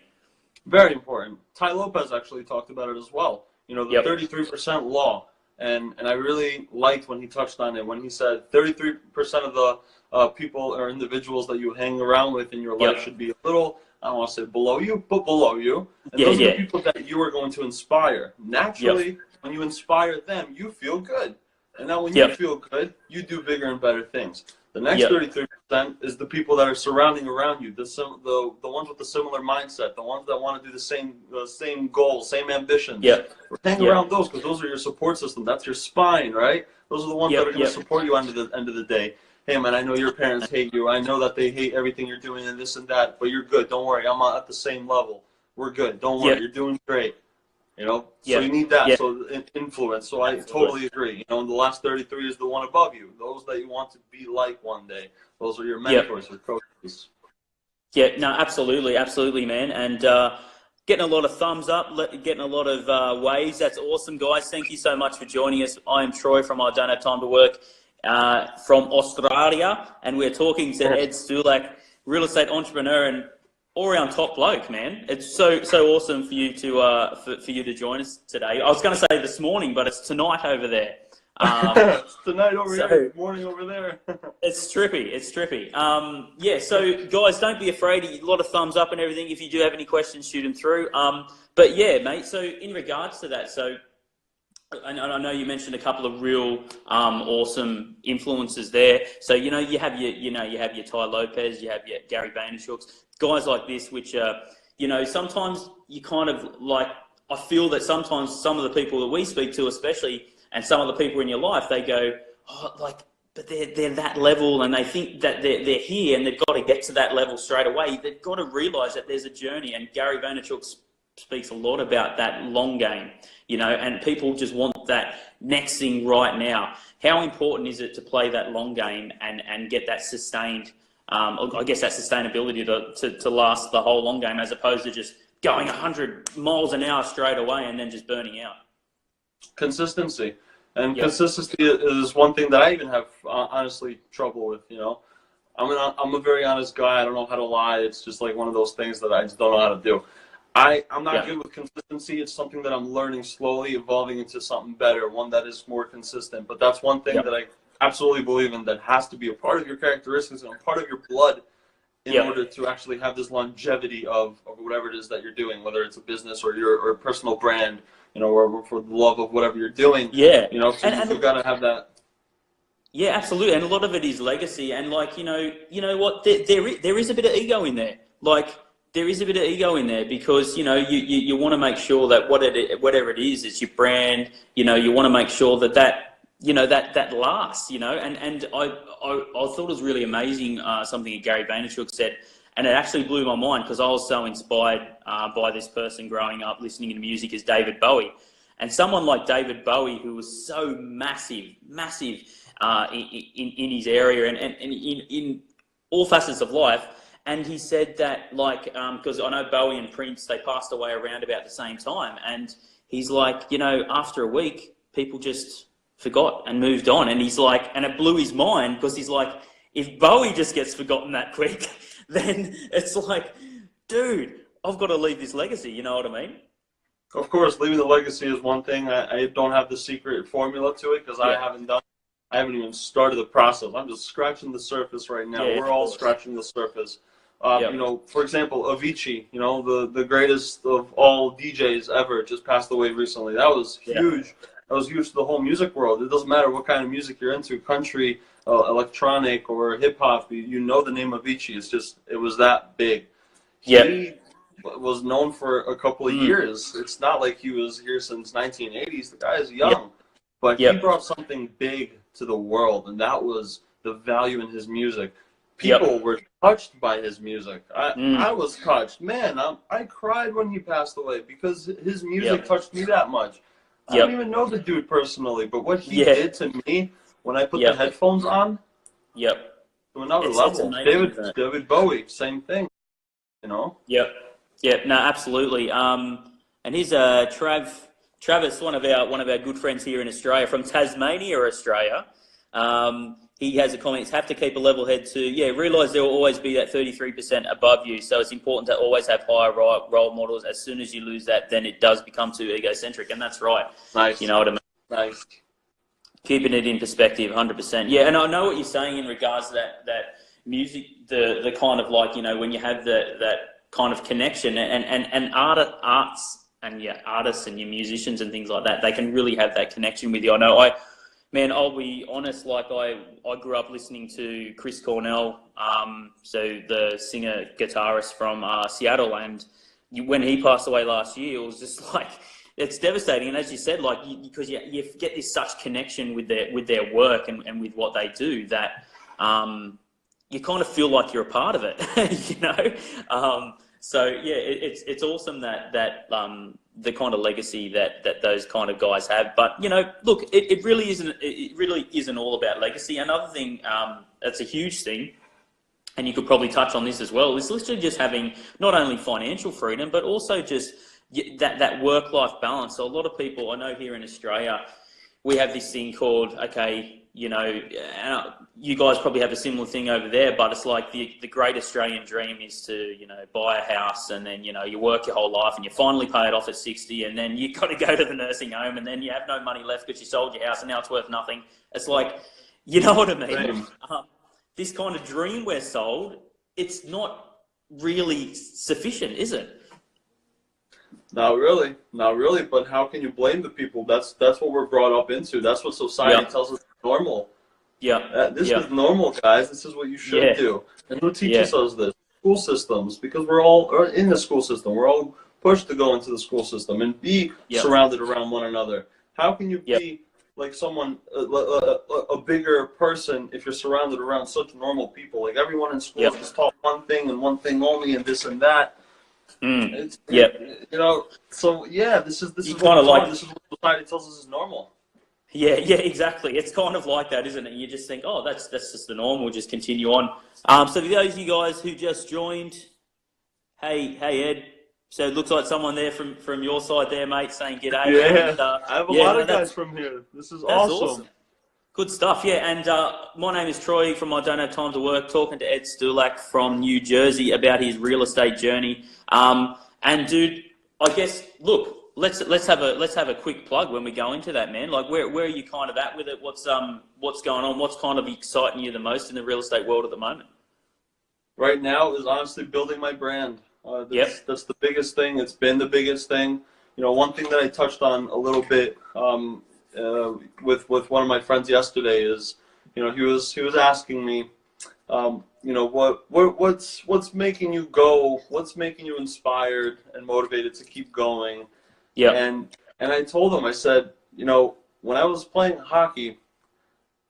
Very important. Ty Lopez actually talked about it as well. You know, the 33% law. And I really liked when he touched on it, when he said 33% of the people or individuals that you hang around with in your life should be a little, I don't want to say below you, but below you. And those are the people that you are going to inspire. Naturally, when you inspire them, you feel good. And now when you feel good, you do bigger and better things. The next 33% is the people that are surrounding around you, the ones with the similar mindset, the ones that want to do the same goals, same ambitions. Hang around those because those are your support system. That's your spine, right? Those are the ones that are going to support you under the end of the day. Hey, man, I know your parents hate you. I know that they hate everything you're doing and this and that, but you're good. Don't worry. I'm at the same level. We're good. Don't worry. You're doing great. You know, so you need that. So influence. So I totally agree. You know, and the last 33 is the one above you. Those that you want to be like one day. Those are your mentors or coaches. Yeah, no, absolutely, man. And getting a lot of thumbs up, getting a lot of waves. That's awesome, guys. Thank you so much for joining us. I am Troy from I Don't Have Time to Work from Australia, and we're talking to Ed Stulak, real estate entrepreneur and all-round top bloke, man. It's so awesome for you to for you to join us today. I was going to say this morning, but it's tonight over there. It's tonight over here, morning over there. It's trippy. Yeah, so guys, don't be afraid. A lot of thumbs up and everything. If you do have any questions, shoot them through. But yeah, mate. So in regards to that, so I know you mentioned a couple of real awesome influences there. So you have your Ty Lopez, you have your Gary Vaynerchuk's, guys like this, which sometimes you kind of like. I feel that sometimes some of the people that we speak to, especially, and some of the people in your life, they go, but they're that level, and they think that they're here, and they've got to get to that level straight away. They've got to realise that there's a journey, and Gary Vaynerchuk speaks a lot about that long game, and people just want that next thing right now. How important is it to play that long game and get that sustained, I guess that sustainability to last the whole long game, as opposed to just going 100 miles an hour straight away and then just burning out? Consistency. And consistency is one thing that I even have, honestly, trouble with, I'm a very honest guy. I don't know how to lie. It's just like one of those things that I just don't know how to do. I'm not good with consistency. It's something that I'm learning slowly, evolving into something better, one that is more consistent. But that's one thing that I absolutely believe in, that has to be a part of your characteristics and a part of your blood in order to actually have this longevity of whatever it is that you're doing, whether it's a business or your personal brand, or for the love of whatever you're doing. So you've got to have that. Yeah, absolutely. And a lot of it is legacy. And like, you know what, there is a bit of ego in there. Like, there is a bit of ego in there because, you want to make sure that whatever it is, it's your brand. You want to make sure that you know, that lasts, you know, and I thought it was really amazing, something that Gary Vaynerchuk said, and it actually blew my mind because I was so inspired by this person growing up listening to music as David Bowie. And someone like David Bowie, who was so massive in his area and in all facets of life. And he said that, like, because I know Bowie and Prince, they passed away around about the same time. And he's like, you know, after a week, people just forgot and moved on. And he's like, and it blew his mind because he's like, if Bowie just gets forgotten that quick, then it's like, dude, I've got to leave this legacy. You know what I mean? Of course, leaving the legacy is one thing. I don't have the secret formula to it because I haven't even started the process. I'm just scratching the surface right now. Yeah, we're all scratching the surface. You know, for example, Avicii, you know, the greatest of all DJs ever, just passed away recently. That was huge. That was huge to the whole music world. It doesn't matter what kind of music you're into, country, electronic, or hip hop. You know the name Avicii. It's just, it was that big. He was known for a couple of years. It's not like he was here since 1980s. The guy is young, but he brought something big to the world, and that was the value in his music. People were touched by his music. I was touched. Man, I cried when he passed away because his music touched me that much. I don't even know the dude personally, but what he did to me when I put the headphones on, to another level. David Bowie, same thing, you know? No, absolutely. And here's Travis, one of our good friends here in Australia, from Tasmania, Australia. He has a comment, have to keep a level head to, realise there will always be that 33% above you. So it's important to always have higher role models. As soon as you lose that, then it does become too egocentric. And that's right. Nice. You know what I mean? Nice. Keeping it in perspective, 100%. Yeah, and I know what you're saying in regards to that music, the kind of, like, you know, when you have that kind of connection and artists and your musicians and things like that, they can really have that connection with you. I know I'll be honest, like I grew up listening to Chris Cornell, so the singer guitarist from Seattle, and when he passed away last year, it was just like, it's devastating. And as you said, like, because you get this such connection with their work and with what they do, that you kind of feel like you're a part of it, you know. So yeah, it's awesome that the kind of legacy that those kind of guys have. But, you know, look, it really isn't all about legacy. Another thing that's a huge thing, and you could probably touch on this as well, is literally just having not only financial freedom, but also just that work-life balance. So a lot of people, I know here in Australia, we have this thing called, okay, you know, you guys probably have a similar thing over there, but it's like the great Australian dream is to, you know, buy a house, and then, you know, you work your whole life and you finally pay it off at 60, and then you got to go to the nursing home, and then you have no money left because you sold your house and now it's worth nothing. It's like, you know what I mean? This kind of dream we're sold, it's not really sufficient, is it? Not really. But how can you blame the people? That's what we're brought up into. That's what society tells us is normal. This is normal, guys. This is what you should do. And who teaches us this? School systems, because we're all in the school system. We're all pushed to go into the school system and be surrounded around one another. How can you be like someone, a bigger person, if you're surrounded around such normal people? Like, everyone in school is just taught one thing and one thing only, and this and that. You know, so this is what society tells us is normal. Yeah, exactly. It's kind of like that, isn't it? You just think, oh, that's just the norm. We'll just continue on. So for those of you guys who just joined, hey Ed. So it looks like someone there from your side there, mate, saying g'day. Yeah, and, I have a lot of guys from here. This is awesome. Good stuff, yeah. And my name is Troy from I Don't Have Time to Work, talking to Ed Stulak from New Jersey about his real estate journey. And dude, I guess, look, let's have a quick plug when we go into that, man. Like, where are you kind of at with it? What's going on? What's kind of exciting you the most in the real estate world at the moment? Right now is honestly building my brand. That's the biggest thing. It's been the biggest thing. You know, one thing that I touched on a little bit with one of my friends yesterday is, you know, he was asking me, you know, what's making you go? What's making you inspired and motivated to keep going? And I told him, I said, you know, when I was playing hockey,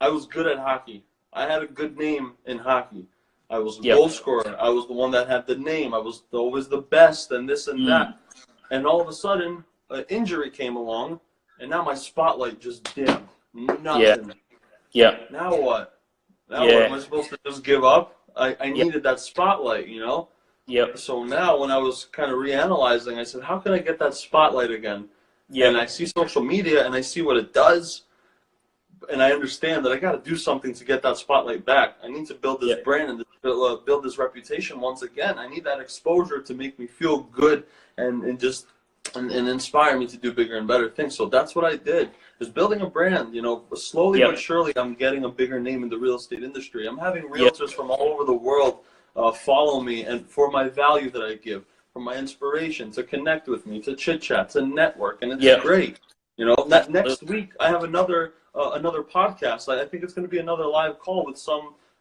I was good at hockey. I had a good name in hockey. I was a Yep. goal scorer. I was the one that had the name. I was always the best and this and that. And all of a sudden, an injury came along, and now my spotlight just dimmed. Nothing. Yeah. Now what? Now Yeah. what? Am I supposed to just give up? I Yep. needed that spotlight, you know? Yep. So now when I was kind of reanalyzing, I said, how can I get that spotlight again? Yep. And I see social media and I see what it does. And I understand that I got to do something to get that spotlight back. I need to build this brand and build this reputation once again. I need that exposure to make me feel good and inspire me to do bigger and better things. So that's what I did, is building a brand. You know, slowly but surely, I'm getting a bigger name in the real estate industry. I'm having realtors from all over the world follow me, and for my value that I give, for my inspiration, to connect with me, to chit chat, to network, and it's great. You know, next week I have another podcast. I think it's going to be another live call with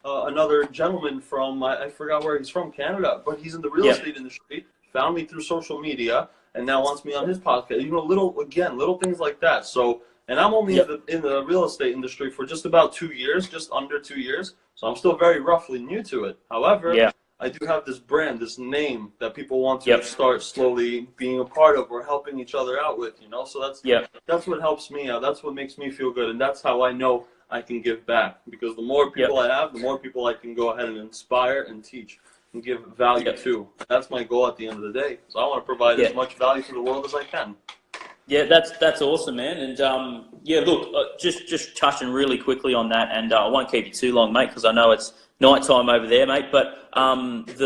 another gentleman from I forgot where he's from, Canada, but he's in the real estate industry. Found me through social media and now wants me on his podcast. You know, little things like that. So, and I'm only in the real estate industry for just about 2 years, just under 2 years. So I'm still very roughly new to it. However, I do have this brand, this name that people want to start slowly being a part of or helping each other out with, you know? So that's what helps me out. That's what makes me feel good. And that's how I know I can give back, because the more people I have, the more people I can go ahead and inspire and teach and give value to. That's my goal at the end of the day. So I want to provide as much value to the world as I can. Yeah, that's awesome, man. And look, just touching really quickly on that, and I won't keep you too long, mate, because I know it's night time over there, mate. But so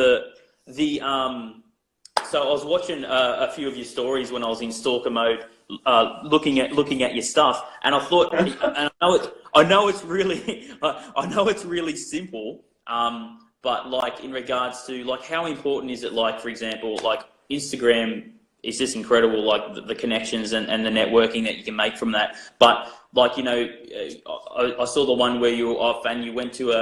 I was watching a few of your stories when I was in stalker mode, looking at your stuff, and I thought, and I know it's really simple, but like in regards to like how important is it, like for example, like Instagram. It's just incredible, like the connections and the networking that you can make from that. But like, you know, I saw the one where you were off and you went to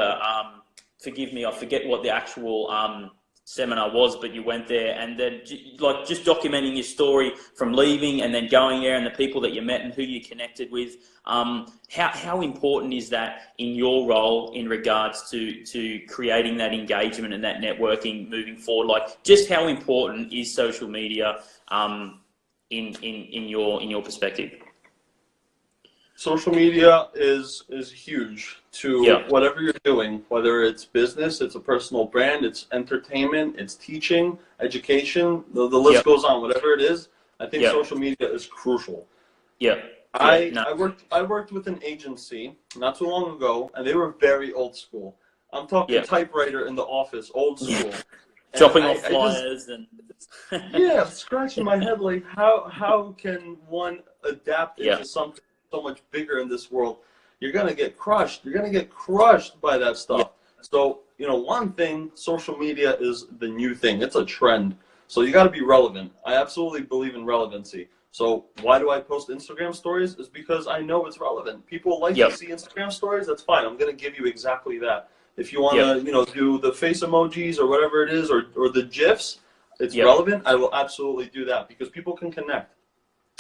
forgive me, I forget what the actual seminar was, but you went there, and then like just documenting your story from leaving and then going there and the people that you met and who you connected with. How important is that in your role in regards to creating that engagement and that networking moving forward? Like, just how important is social media in your perspective? Social media is huge to whatever you're doing, whether it's business, it's a personal brand, it's entertainment, it's teaching, education, the list goes on, whatever it is. I think social media is crucial. I worked with an agency not too long ago, and they were very old school. I'm talking typewriter in the office, old school. Chopping off flyers and scratching my head like how can one adapt into something so much bigger in this world? You're gonna get crushed. You're gonna get crushed by that stuff. So, you know, one thing, social media is the new thing. It's a trend. So you got to be relevant. I absolutely believe in relevancy. So why do I post Instagram stories? Is because I know it's relevant. People like to see Instagram stories. That's fine. I'm gonna give you exactly that. If you want to, you know, do the face emojis or whatever it is, or the GIFs, it's relevant. I will absolutely do that because people can connect.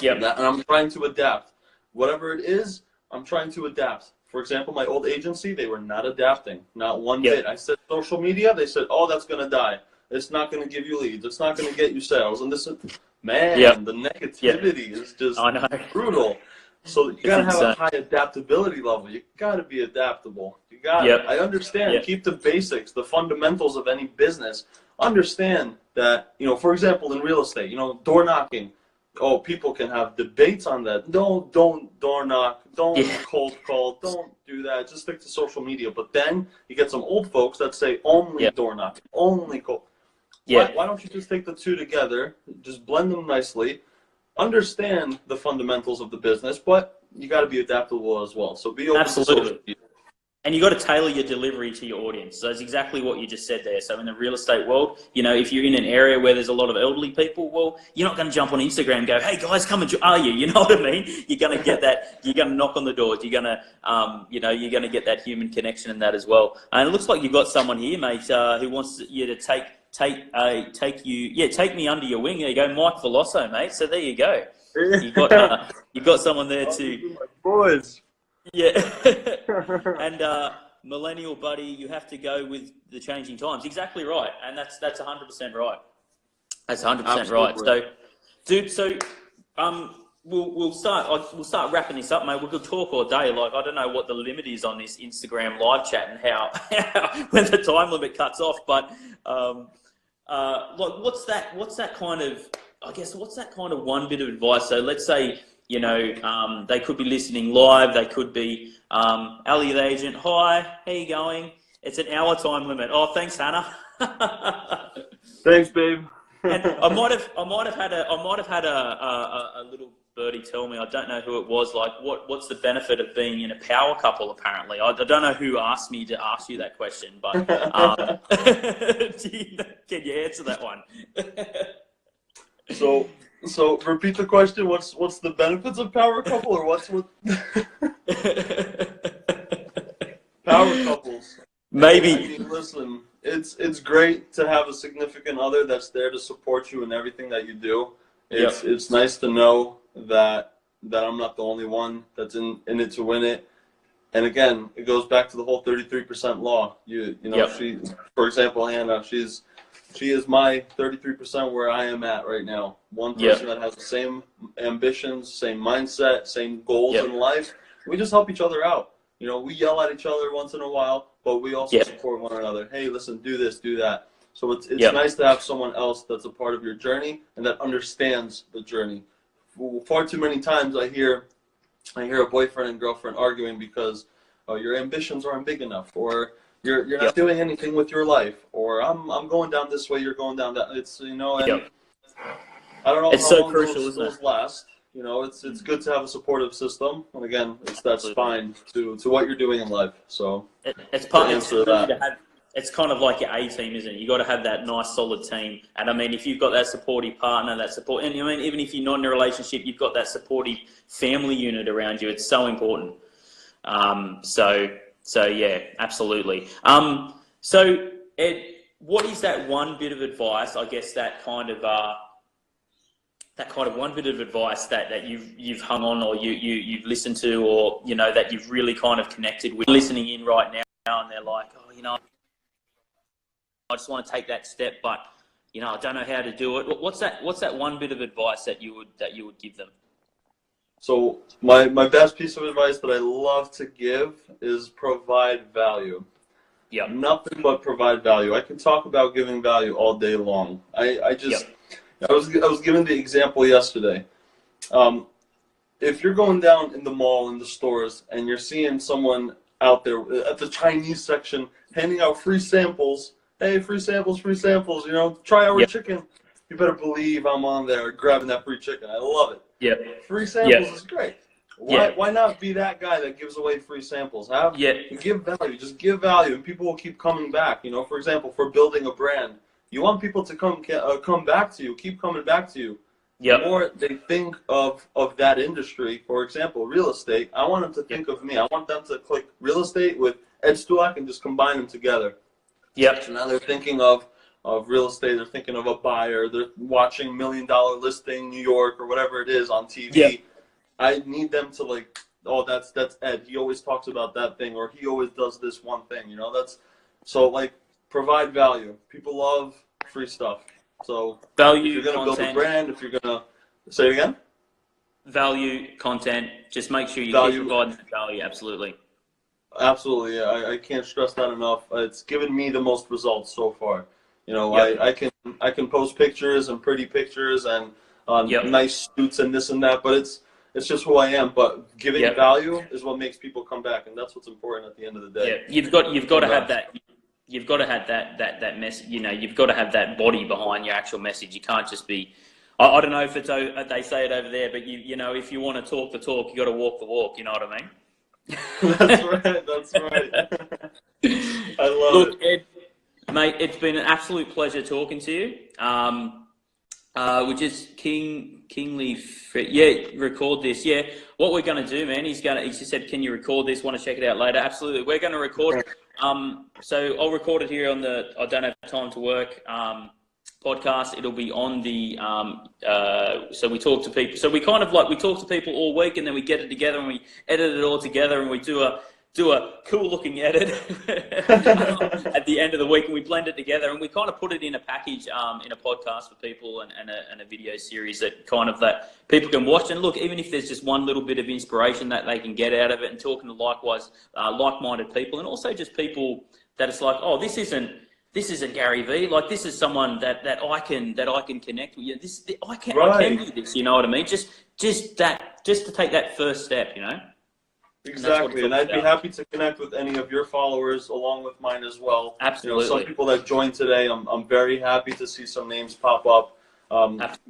And I'm trying to adapt. Whatever it is, I'm trying to adapt. For example, my old agency, they were not adapting, not one bit. I said social media, they said, oh, that's going to die. It's not going to give you leads. It's not going to get you sales. And this is, man, the negativity is just brutal. So you got to have a high adaptability level. You got to be adaptable. You got to. I understand. Keep the basics, the fundamentals of any business. Understand that, you know, for example, in real estate, you know, door knocking. Oh, people can have debates on that. Don't door knock. Don't cold call. Don't do that. Just stick to social media. But then you get some old folks that say only door knock, only cold. Why don't you just take the two together, just blend them nicely, understand the fundamentals of the business, but you got to be adaptable as well. So be open to social media. And you got to tailor your delivery to your audience. So that's exactly what you just said there. So in the real estate world, you know, if you're in an area where there's a lot of elderly people, well, you're not going to jump on Instagram and go, hey guys, come and are you? You know what I mean? You're going to get that. You're going to knock on the doors. You're going to, you know, you're going to get that human connection in that as well. And it looks like you've got someone here, mate, who wants you to take me under your wing. There you go, Mike Veloso, mate. So there you go. You've got someone there too. My boys. Yeah. And millennial buddy, you have to go with the changing times. Exactly right, and that's 100% right. That's 100% right. Absolutely. So, dude, we'll start wrapping this up, mate. We could talk all day. Like, I don't know what the limit is on this Instagram live chat and how when the time limit cuts off, but like, what's that kind of, I guess, what's that kind of one bit of advice? So let's say, you know, they could be listening live. They could be, Ali the agent. Hi, how you going? It's an hour time limit. Oh, thanks, Hannah. Thanks, babe. And I might have had a little birdie tell me, I don't know who it was, like, what's the benefit of being in a power couple? Apparently, I don't know who asked me to ask you that question, but can you answer that one? So repeat the question. What's the benefits of power couple, or what's with power couples? Maybe. I mean, listen, it's great to have a significant other that's there to support you in everything that you do. It's nice to know that I'm not the only one that's in it to win it. And again, it goes back to the whole 33% law. You know, she, for example, Hannah, she is my 33% where I am at right now. One person that has the same ambitions, same mindset, same goals in life. We just help each other out. You know, we yell at each other once in a while, but we also support one another. Hey, listen, do this, do that. So it's nice to have someone else that's a part of your journey and that understands the journey. Far too many times I hear a boyfriend and girlfriend arguing because your ambitions aren't big enough, or you're not doing anything with your life, or I'm going down this way, you're going down that. It's, you know, and I don't know it's how so long crucial, those last. You know, it's good to have a supportive system, and again, that's spine to what you're doing in life. So it's part of that. It's kind of like your A team, isn't it? You got to have that nice, solid team. And I mean, if you've got that supportive partner, and I mean, even if you're not in a relationship, you've got that supportive family unit around you. It's so important. So yeah, absolutely. So Ed, what is that one bit of advice? I guess that kind of one bit of advice that you've hung on, or you've listened to, or, you know, that you've really kind of connected with, listening in right now, and they're like, oh, you know, I just want to take that step, but, you know, I don't know how to do it. What's that one bit of advice that you would give them? So my best piece of advice that I love to give is provide value. Yeah. Nothing but provide value. I can talk about giving value all day long. I was given the example yesterday. If you're going down in the mall, in the stores, and you're seeing someone out there at the Chinese section handing out free samples, hey, free samples, you know, try our chicken. You better believe I'm on there grabbing that free chicken. I love it. Yeah. Free samples is great. Why not be that guy that gives away free samples? Give value. Just give value, and people will keep coming back. You know, for example, for building a brand, you want people to come back to you, keep coming back to you. The more they think of that industry, for example, real estate, I want them to think of me. I want them to click real estate with Ed Stulak and just combine them together. So now they're thinking of real estate, they're thinking of a buyer, they're watching $1 Million Listing New York or whatever it is on TV. I need them to, like, oh, that's Ed. He always talks about that thing, or he always does this one thing. You know, so like, provide value. People love free stuff. So value, if you're gonna content, build a brand, if you're gonna say it again, value, content. Just make sure you keep providing that value. Absolutely. Absolutely. I can't stress that enough. It's given me the most results so far. You know, I can post pictures and pretty pictures and nice suits and this and that, but it's just who I am. But giving value is what makes people come back, and that's what's important at the end of the day. Yeah, you've got to have that. You've got to have that message. You know, you've got to have that body behind your actual message. You can't just be. I don't know if it's they say it over there, but you know, if you want to talk the talk, you got to walk the walk. You know what I mean? That's right. That's right. I love it. Look, Ed, mate, it's been an absolute pleasure talking to you. We're just Kingly. Record this. Yeah, what we're going to do, man, he just said, can you record this? Want to check it out later? Absolutely. We're going to record. So I'll record it here on the I Don't Have Time to Work podcast. It'll be on the so we talk to people. So we kind of like we talk to people all week, and then we get it together and we edit it all together, and we do a cool looking edit at the end of the week, and we blend it together, and we kind of put it in a package in a podcast for people, and a video series that kind of that people can watch. And look, even if there's just one little bit of inspiration that they can get out of it, and talking to likewise like-minded people, and also just people that it's like, oh, this isn't Gary V. Like, this is someone that I can connect with. I can do this. You know what I mean? Just to take that first step. You know. Exactly, and I'd be happy to connect with any of your followers along with mine as well. Absolutely. You know, some people that joined today, I'm very happy to see some names pop up.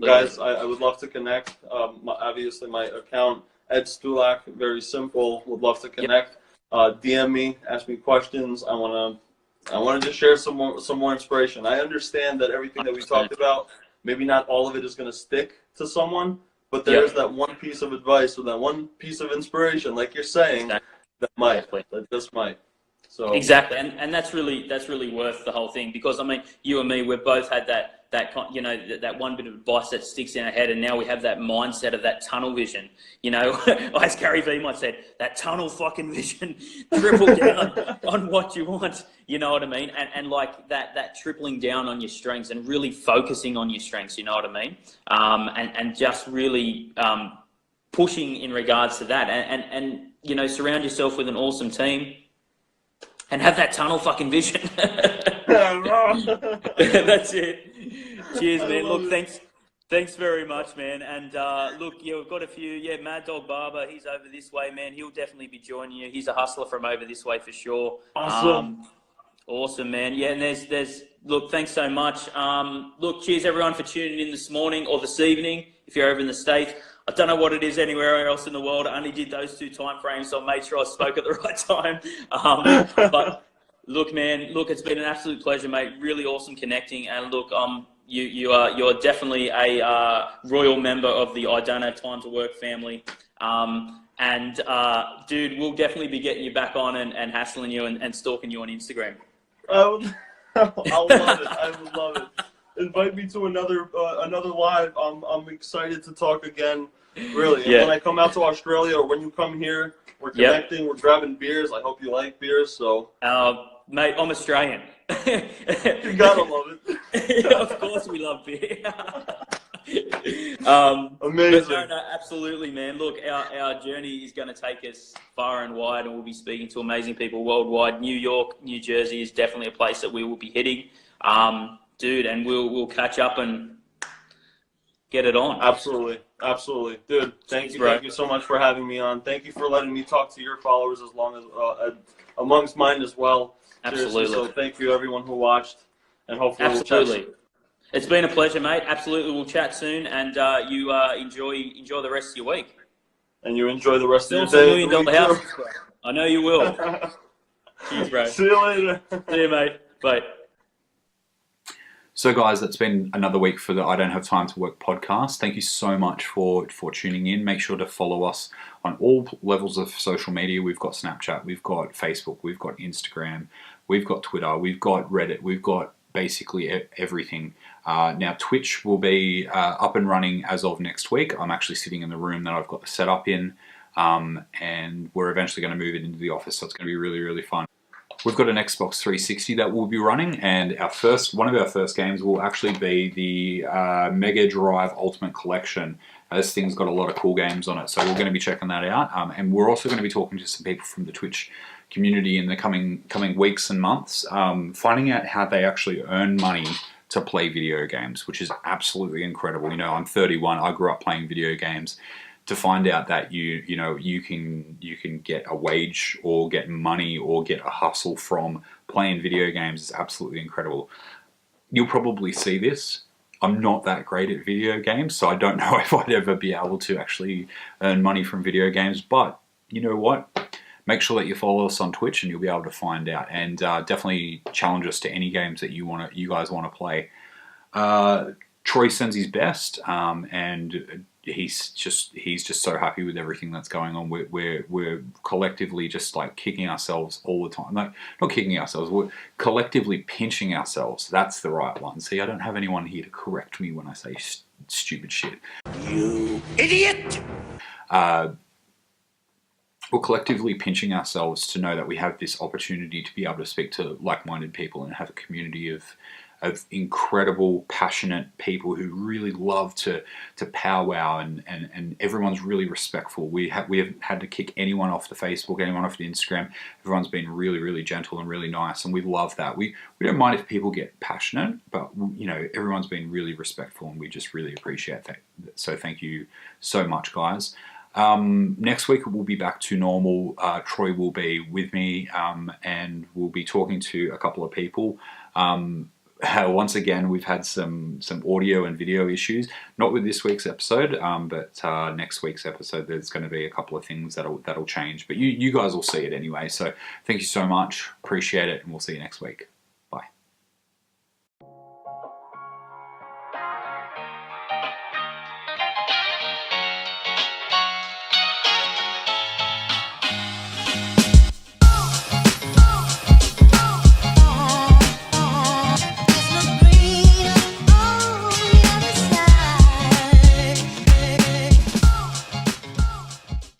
Guys, I would love to connect. Obviously, my account, Ed Stulak, very simple. Would love to connect. DM me, ask me questions. I wanted to share some more inspiration. I understand that everything that we talked about, maybe not all of it is going to stick to someone. But there is that one piece of advice or that one piece of inspiration, like you're saying, that just might. So exactly, and that's really worth the whole thing, because I mean, you and me, we've both had that that one bit of advice that sticks in our head, and now we have that mindset of that tunnel vision. You know, as Gary Vee might say, that tunnel fucking vision, triple down on what you want. You know what I mean? And like that tripling down on your strengths and really focusing on your strengths. You know what I mean? And just really pushing in regards to that, and you know, surround yourself with an awesome team. And have that tunnel fucking vision. That's it. Cheers, man. Look, thanks very much, man. And look, we've got a few. Yeah, Mad Dog Barber, he's over this way, man. He'll definitely be joining you. He's a hustler from over this way for sure. Awesome. Awesome, man. Yeah, and there's. Look, thanks so much. Look, cheers everyone for tuning in this morning or this evening if you're over in the States. I don't know what it is anywhere else in the world. I only did those 2 time frames, so I made sure I spoke at the right time. But look, man, it's been an absolute pleasure, mate. Really awesome connecting. And look, you're definitely a royal member of the I Don't Have Time to Work family. Dude, we'll definitely be getting you back on and hassling you and stalking you on Instagram. I'll love it. I would love it. Invite me to another live. I'm excited to talk again. Really, and when I come out to Australia or when you come here, we're connecting. We're grabbing beers. I hope you like beers. So, mate, I'm Australian. You gotta love it. Of course, we love beer. Amazing. But no, absolutely, man. Look, our journey is going to take us far and wide, and we'll be speaking to amazing people worldwide. New York, New Jersey is definitely a place that we will be hitting. Dude, and we'll catch up and get it on. Absolutely, dude. Thank you so much for having me on. Thank you for letting me talk to your followers as long as amongst mine as well. Absolutely. Seriously, so thank you everyone who watched, and hopefully we'll chat soon. It's been a pleasure, mate. Absolutely, we'll chat soon, and you enjoy the rest of your week. And you enjoy the rest of your $1 day. million house. I know you will. Cheers, bro. See you later. See you, mate. Bye. So guys, that's been another week for the I Don't Have Time to Work podcast. Thank you so much for tuning in. Make sure to follow us on all levels of social media. We've got Snapchat, we've got Facebook, we've got Instagram, we've got Twitter, we've got Reddit, we've got basically everything. Now Twitch will be up and running as of next week. I'm actually sitting in the room that I've got the setup in, and we're eventually going to move it into the office, so it's going to be really, really fun. We've got an Xbox 360 that we'll be running, and one of our first games will actually be the Mega Drive Ultimate Collection. This thing's got a lot of cool games on it, so we're going to be checking that out. And we're also going to be talking to some people from the Twitch community in the coming weeks and months, finding out how they actually earn money to play video games, which is absolutely incredible. You know, I'm 31. I grew up playing video games. To find out that you can get a wage or get money or get a hustle from playing video games is absolutely incredible. You'll probably see this. I'm not that great at video games, so I don't know if I'd ever be able to actually earn money from video games, but you know what? Make sure that you follow us on Twitch and you'll be able to find out, and definitely challenge us to any games that you guys want to play. Troy sends his best, and he's just so happy with everything that's going on. We're collectively just like kicking ourselves all the time. Like, not kicking ourselves, we're collectively pinching ourselves. That's the right one. See, I don't have anyone here to correct me when I say stupid shit. You idiot! We're collectively pinching ourselves to know that we have this opportunity to be able to speak to like-minded people and have a community of incredible, passionate people who really love to powwow, and everyone's really respectful. We haven't had to kick anyone off the Facebook, anyone off the Instagram. Everyone's been really, really gentle and really nice, and we love that. We don't mind if people get passionate, but you know, everyone's been really respectful, and we just really appreciate that. So thank you so much, guys. Next week we'll be back to normal. Troy will be with me, and we'll be talking to a couple of people. Once again, we've had some audio and video issues, not with this week's episode, but next week's episode there's going to be a couple of things that'll change, but you guys will see it anyway. So thank you so much, appreciate it, and we'll see you next week.